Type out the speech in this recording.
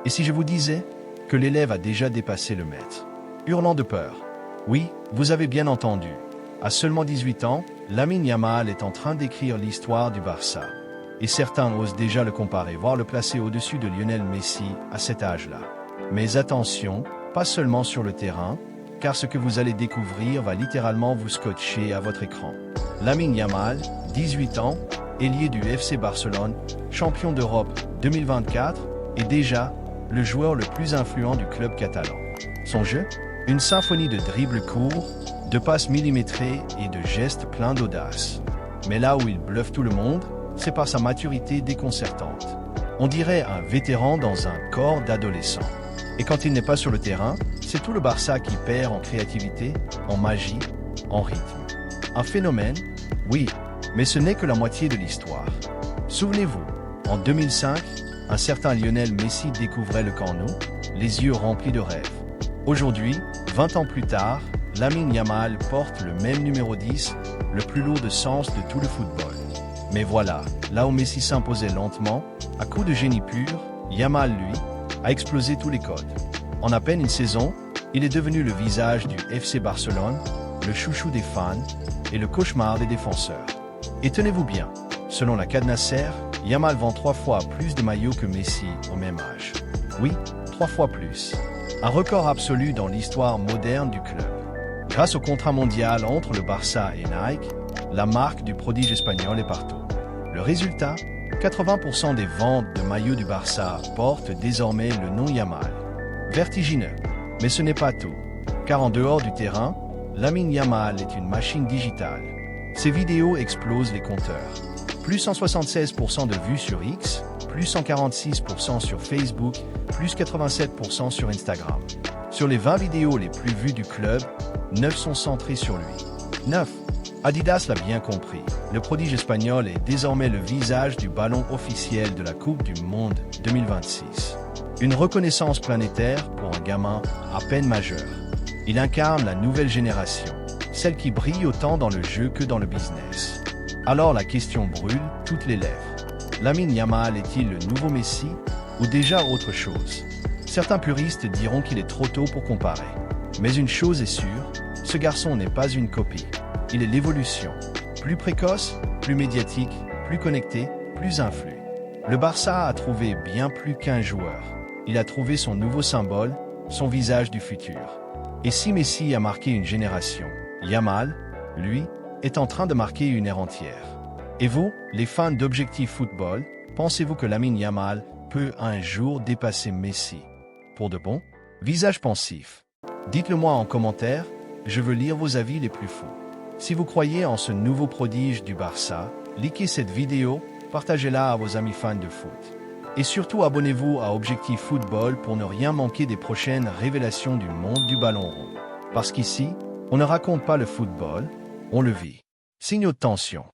Et si je vous disais que l'élève a déjà dépassé le maître? Hurlant de peur. Oui, vous avez bien entendu. À seulement 18 ans, Lamine Yamal est en train d'écrire l'histoire du Barça. Et certains osent déjà le comparer, voire le placer au-dessus de Lionel Messi à cet âge-là. Mais attention, pas seulement sur le terrain, car ce que vous allez découvrir va littéralement vous scotcher à votre écran. Lamine Yamal, 18 ans, ailier du FC Barcelone, champion d'Europe 2024, est déjà le joueur le plus influent du club catalan. Son jeu? Une symphonie de dribbles courts, de passes millimétrées et de gestes pleins d'audace. Mais là où il bluffe tout le monde, c'est par sa maturité déconcertante. On dirait un vétéran dans un corps d'adolescent. Et quand il n'est pas sur le terrain, c'est tout le Barça qui perd en créativité, en magie, en rythme. Un phénomène? Oui, mais ce n'est que la moitié de l'histoire. Souvenez-vous, en 2005, un certain Lionel Messi découvrait le Camp Nou, les yeux remplis de rêves. Aujourd'hui, 20 ans plus tard, Lamine Yamal porte le même numéro 10, le plus lourd de sens de tout le football. Mais voilà, là où Messi s'imposait lentement, à coup de génie pur, Yamal, lui, a explosé tous les codes. En à peine une saison, il est devenu le visage du FC Barcelone, le chouchou des fans et le cauchemar des défenseurs. Et tenez-vous bien, selon la Cadnasser, Yamal vend 3 fois plus de maillots que Messi au même âge. Oui, 3 fois plus. Un record absolu dans l'histoire moderne du club. Grâce au contrat mondial entre le Barça et Nike, la marque du prodige espagnol est partout. Le résultat? 80% des ventes de maillots du Barça portent désormais le nom Yamal. Vertigineux. Mais ce n'est pas tout. Car en dehors du terrain, Lamine Yamal est une machine digitale. Ses vidéos explosent les compteurs. Plus 176% de vues sur X, plus 146% sur Facebook, plus 87% sur Instagram. Sur les 20 vidéos les plus vues du club, 9 sont centrées sur lui. 9. Adidas l'a bien compris. Le prodige espagnol est désormais le visage du ballon officiel de la Coupe du Monde 2026. Une reconnaissance planétaire pour un gamin à peine majeur. Il incarne la nouvelle génération, celle qui brille autant dans le jeu que dans le business. Alors la question brûle toutes les lèvres. Lamine Yamal est-il le nouveau Messi ou déjà autre chose? Certains puristes diront qu'il est trop tôt pour comparer. Mais une chose est sûre, ce garçon n'est pas une copie. Il est l'évolution. Plus précoce, plus médiatique, plus connecté, plus influent. Le Barça a trouvé bien plus qu'un joueur. Il a trouvé son nouveau symbole, son visage du futur. Et si Messi a marqué une génération, Yamal, lui, est en train de marquer une ère entière. Et vous, les fans d'Objectif Football, pensez-vous que Lamine Yamal peut un jour dépasser Messi? Pour de bon? Visage pensif. Dites-le moi en commentaire, je veux lire vos avis les plus fous. Si vous croyez en ce nouveau prodige du Barça, likez cette vidéo, partagez-la à vos amis fans de foot. Et surtout abonnez-vous à Objectif Football pour ne rien manquer des prochaines révélations du monde du ballon rond. Parce qu'ici, on ne raconte pas le football, on le vit. Signe de tension.